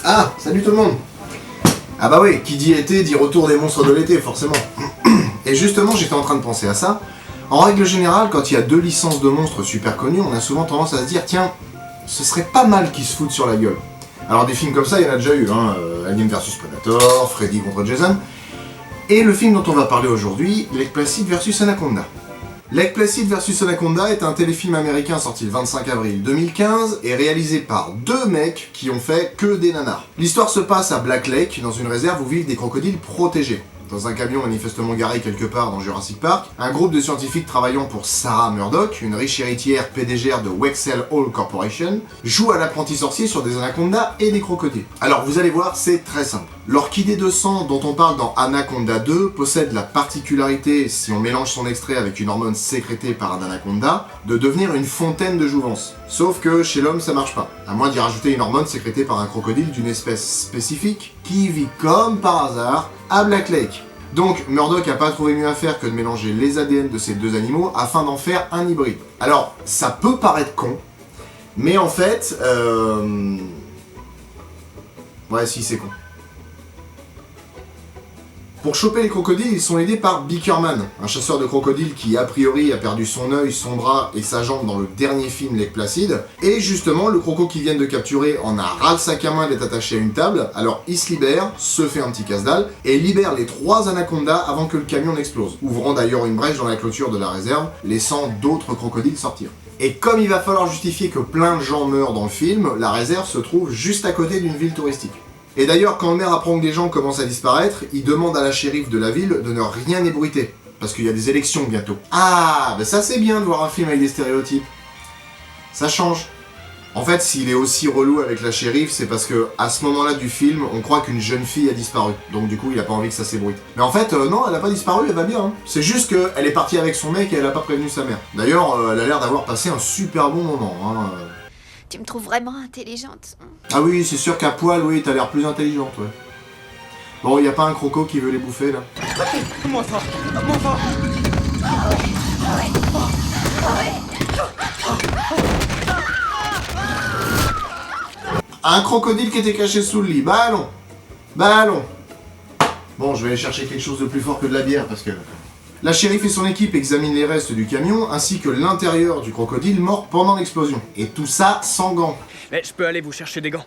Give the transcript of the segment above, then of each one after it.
Ah, salut tout le monde. Ah bah oui, qui dit été dit retour des monstres de l'été, forcément. Et justement, j'étais en train de penser à ça. En règle générale, quand il y a deux licences de monstres super connues, on a souvent tendance à se dire, tiens, ce serait pas mal qu'ils se foutent sur la gueule. Alors des films comme ça, il y en a déjà eu, hein, Alien vs Predator, Freddy contre Jason. Et le film dont on va parler aujourd'hui, Lake Placid vs Anaconda. Lake Placid vs Anaconda est un téléfilm américain sorti le 25 avril 2015 et réalisé par deux mecs qui ont fait que des nanars. L'histoire se passe à Black Lake, dans une réserve où vivent des crocodiles protégés. Dans un camion manifestement garé quelque part dans Jurassic Park, un groupe de scientifiques travaillant pour Sarah Murdoch, une riche héritière PDG de Wexel Hall Corporation, joue à l'apprenti sorcier sur des anacondas et des crocodiles. Alors vous allez voir, c'est très simple. L'orchidée de sang dont on parle dans Anaconda 2 possède la particularité, si on mélange son extrait avec une hormone sécrétée par un anaconda, de devenir une fontaine de jouvence. Sauf que chez l'homme ça marche pas, à moins d'y rajouter une hormone sécrétée par un crocodile d'une espèce spécifique qui vit comme par hasard à Black Lake. Donc Murdoch a pas trouvé mieux à faire que de mélanger les ADN de ces deux animaux afin d'en faire un hybride. Alors ça peut paraître con, mais en fait, ouais si c'est con. Pour choper les crocodiles, ils sont aidés par Bickerman, un chasseur de crocodiles qui, a priori, a perdu son œil, son bras et sa jambe dans le dernier film Lake Placid. Et justement, le croco qu'ils viennent de capturer en a ras le sac à main d'être attaché à une table, alors il se libère, se fait un petit casse-dalle, et libère les 3 anacondas avant que le camion n'explose, ouvrant d'ailleurs une brèche dans la clôture de la réserve, laissant d'autres crocodiles sortir. Et comme il va falloir justifier que plein de gens meurent dans le film, la réserve se trouve juste à côté d'une ville touristique. Et d'ailleurs, quand le maire apprend que des gens commencent à disparaître, il demande à la shérif de la ville de ne rien ébruiter, parce qu'il y a des élections bientôt. Ah, ben ça c'est bien de voir un film avec des stéréotypes. Ça change. En fait, s'il est aussi relou avec la shérif, c'est parce que à ce moment-là du film, on croit qu'une jeune fille a disparu. Donc du coup, il a pas envie que ça s'ébruite. Mais en fait, non, elle a pas disparu, elle va bien. Hein. C'est juste qu'elle est partie avec son mec et elle a pas prévenu sa mère. D'ailleurs, elle a l'air d'avoir passé un super bon moment. Hein. Tu me trouves vraiment intelligente. Ah oui, c'est sûr qu'à poil, oui, t'as l'air plus intelligente, ouais. Bon, y a pas un croco qui veut les bouffer, là? Moins fort. Moins fort. Un crocodile qui était caché sous le lit, bah allons. Bah allons. Bon, je vais aller chercher quelque chose de plus fort que de la bière, parce que... La shérif et son équipe examinent les restes du camion, ainsi que l'intérieur du crocodile mort pendant l'explosion. Et tout ça sans gants. Mais je peux aller vous chercher des gants?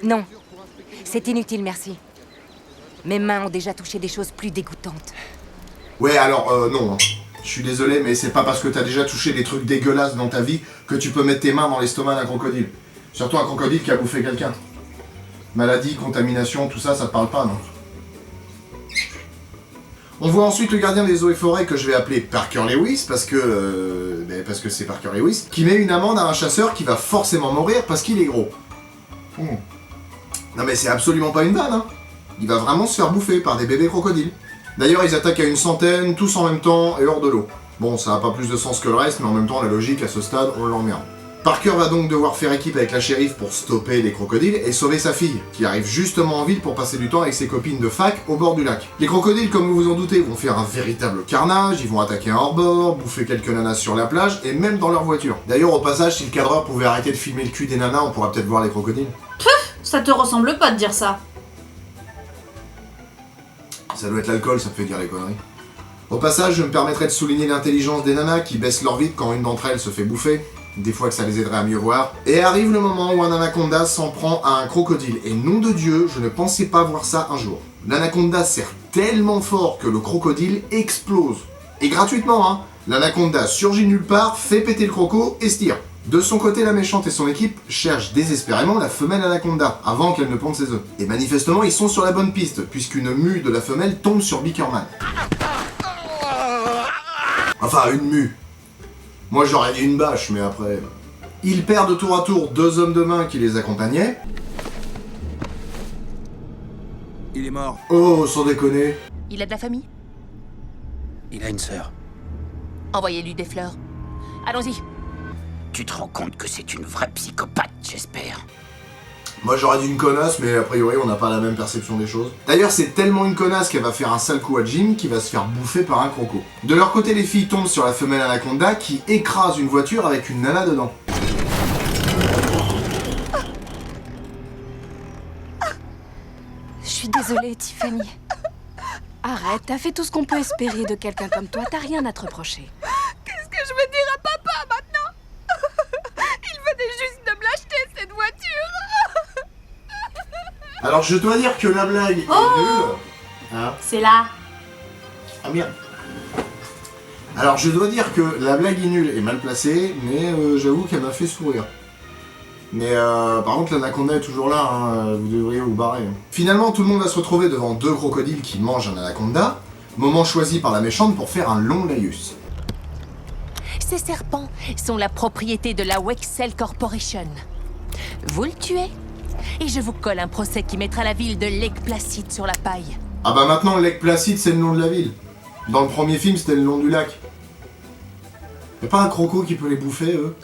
Non, c'est inutile, merci. Mes mains ont déjà touché des choses plus dégoûtantes. Ouais, alors, non. Hein. Je suis désolé, mais c'est pas parce que t'as déjà touché des trucs dégueulasses dans ta vie que tu peux mettre tes mains dans l'estomac d'un crocodile. Surtout un crocodile qui a bouffé quelqu'un. Maladie, contamination, tout ça, ça te parle pas, non? On voit ensuite le gardien des eaux et forêts que je vais appeler Parker Lewis, parce que c'est Parker Lewis, qui met une amende à un chasseur qui va forcément mourir parce qu'il est gros. Non mais c'est absolument pas une vanne, hein. Il va vraiment se faire bouffer par des bébés crocodiles. D'ailleurs, ils attaquent à une centaine, tous en même temps et hors de l'eau. Bon, ça n'a pas plus de sens que le reste, mais en même temps, la logique, à ce stade, on l'emmerde. Parker va donc devoir faire équipe avec la shérif pour stopper les crocodiles et sauver sa fille, qui arrive justement en ville pour passer du temps avec ses copines de fac au bord du lac. Les crocodiles, comme vous vous en doutez, vont faire un véritable carnage, ils vont attaquer un hors-bord, bouffer quelques nanas sur la plage et même dans leur voiture. D'ailleurs, au passage, si le cadreur pouvait arrêter de filmer le cul des nanas, on pourra peut-être voir les crocodiles. Ça te ressemble pas de dire ça. Ça doit être l'alcool, ça me fait dire les conneries. Au passage, je me permettrai de souligner l'intelligence des nanas qui baissent leur vitre quand une d'entre elles se fait bouffer. Des fois que ça les aiderait à mieux voir. Et arrive le moment où un anaconda s'en prend à un crocodile. Et nom de Dieu, je ne pensais pas voir ça un jour. L'anaconda serre tellement fort que le crocodile explose. Et gratuitement, hein. L'anaconda surgit nulle part, fait péter le croco et se tire. De son côté, la méchante et son équipe cherchent désespérément la femelle anaconda, avant qu'elle ne ponde ses œufs. Et manifestement, ils sont sur la bonne piste, puisqu'une mue de la femelle tombe sur Bickerman. Enfin, une mue. Moi j'aurais dit une bâche, mais après... Ils perdent tour à tour 2 hommes de main qui les accompagnaient. Il est mort. Oh, sans déconner. Il a de la famille? Il a une sœur. Envoyez-lui des fleurs. Allons-y. Tu te rends compte que c'est une vraie psychopathe, j'espère. Moi j'aurais dit une connasse, mais a priori on n'a pas la même perception des choses. D'ailleurs c'est tellement une connasse qu'elle va faire un sale coup à Jim qui va se faire bouffer par un croco. De leur côté les filles tombent sur la femelle anaconda qui écrase une voiture avec une nana dedans. suis désolée, Tiffany. Arrête, t'as fait tout ce qu'on peut espérer de quelqu'un comme toi, t'as rien à te reprocher. Qu'est-ce que je vais dire à papa maintenant? Il venait juste de me l'acheter, cette voiture. Alors je dois dire que la blague est nulle. Hein? C'est là. Ah merde. Alors je dois dire que la blague est nulle et mal placée, mais j'avoue qu'elle m'a fait sourire. Mais par contre l'anaconda est toujours là, hein, vous devriez vous barrer. Finalement tout le monde va se retrouver devant deux crocodiles qui mangent un anaconda, moment choisi par la méchante pour faire un long laïus. Ces serpents sont la propriété de la Wexel Corporation. Vous le tuez, et je vous colle un procès qui mettra la ville de Lake Placid sur la paille. Ah bah maintenant Lake Placid c'est le nom de la ville. Dans le premier film c'était le nom du lac. Y'a pas un croco qui peut les bouffer eux?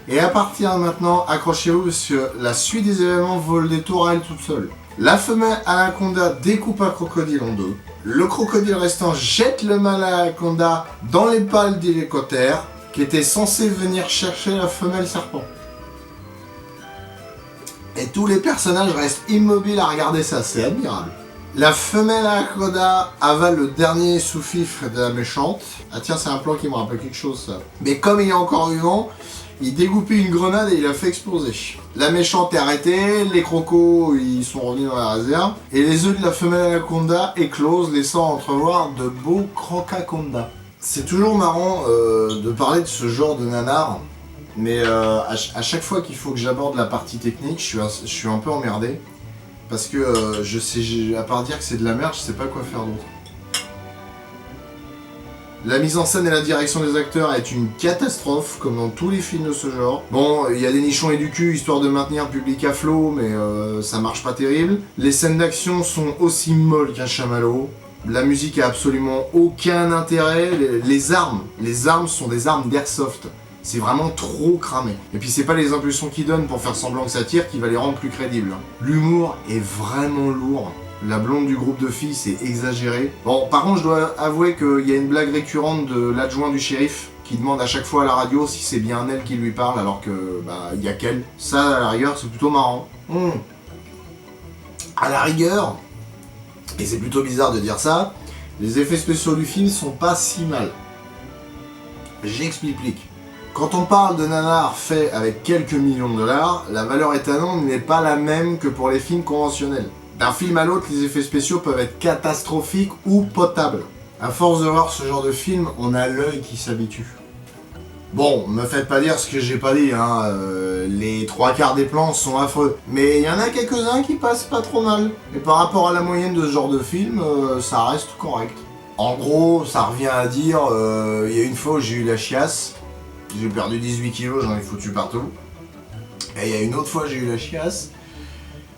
Et à partir de maintenant, accrochez-vous parce que la suite des événements vole des tours à elle toute seule. La femelle anaconda découpe un crocodile en deux. Le crocodile restant jette le mâle anaconda dans les pales d'hélicoptère qui était censé venir chercher la femelle serpent. Et tous les personnages restent immobiles à regarder ça, c'est admirable. La femelle anaconda avale le dernier sous-fifre de la méchante. Ah tiens, c'est un plan qui me rappelle quelque chose ça. Mais comme il est encore vivant, il dégoupille une grenade et il a fait exploser. La méchante est arrêtée, les crocos ils sont revenus dans la réserve, et les œufs de la femelle anaconda éclosent, laissant entrevoir de beaux crocacondas. C'est toujours marrant de parler de ce genre de nanar, mais à chaque fois qu'il faut que j'aborde la partie technique, je suis un peu emmerdé. Parce que je sais, à part dire que c'est de la merde, je sais pas quoi faire d'autre. La mise en scène et la direction des acteurs est une catastrophe, comme dans tous les films de ce genre. Bon, il y a des nichons et du cul, histoire de maintenir le public à flot, mais ça marche pas terrible. Les scènes d'action sont aussi molles qu'un chamallow. La musique a absolument aucun intérêt. Les armes sont des armes d'airsoft. C'est vraiment trop cramé. Et puis c'est pas les impulsions qu'ils donnent pour faire semblant que ça tire qui va les rendre plus crédibles. L'humour est vraiment lourd. La blonde du groupe de filles, c'est exagéré. Bon, par contre, je dois avouer qu'il y a une blague récurrente de l'adjoint du shérif qui demande à chaque fois à la radio si c'est bien elle qui lui parle alors que, bah, il y a qu'elle. Ça, à la rigueur, c'est plutôt marrant. À la rigueur, et c'est plutôt bizarre de dire ça, les effets spéciaux du film sont pas si mal. J'explique. Quand on parle de nanar fait avec quelques millions de dollars, la valeur étalon n'est pas la même que pour les films conventionnels. D'un film à l'autre, les effets spéciaux peuvent être catastrophiques ou potables. À force de voir ce genre de film, on a l'œil qui s'habitue. Bon, me faites pas dire ce que j'ai pas dit, hein. Les trois quarts des plans sont affreux. Mais il y en a quelques-uns qui passent pas trop mal. Et par rapport à la moyenne de ce genre de film, ça reste correct. En gros, ça revient à dire, il y a une fois où j'ai eu la chiasse. J'ai perdu 18 kilos, j'en ai foutu partout. Et il y a une autre fois, j'ai eu la chiasse.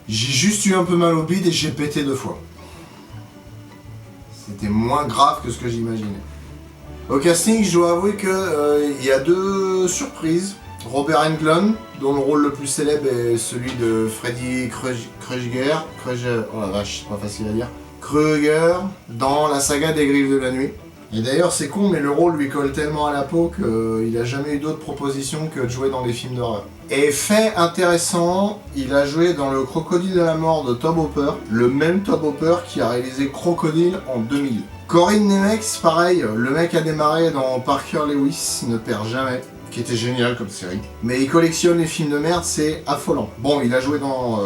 J'ai juste eu un peu mal au bide et j'ai pété 2 fois. C'était moins grave que ce que j'imaginais. Au casting, je dois avouer que y a 2 surprises. Robert Englund, dont le rôle le plus célèbre est celui de Freddy Krueger. Oh la vache, c'est pas facile à dire. Krueger, dans la saga des Griffes de la Nuit. Et d'ailleurs c'est con mais le rôle lui colle tellement à la peau qu'il a jamais eu d'autre proposition que de jouer dans des films d'horreur. Et fait intéressant, il a joué dans le Crocodile de la mort de Tobe Hooper, le même Tobe Hooper qui a réalisé Crocodile en 2000. Corinne Nemec, pareil, le mec a démarré dans Parker Lewis, ne perd jamais, qui était génial comme série. Mais il collectionne les films de merde, c'est affolant. Bon, il a joué dans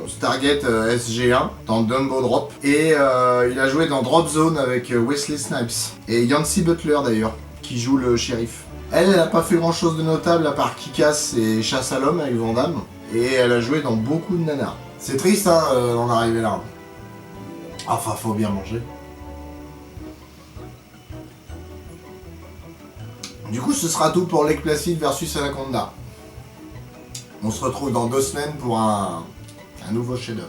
Stargate SG-1, dans Dumbo Drop, et il a joué dans Drop Zone avec Wesley Snipes, et Yancy Butler d'ailleurs, qui joue le shérif. Elle a pas fait grand chose de notable à part Kick-Ass et Chasse à l'homme avec Van Damme, et elle a joué dans beaucoup de nanars. C'est triste hein, d'en arriver là. Enfin, faut bien manger. Du coup, ce sera tout pour Lake Placid versus Anaconda. On se retrouve dans 2 semaines pour un nouveau chef-d'œuvre.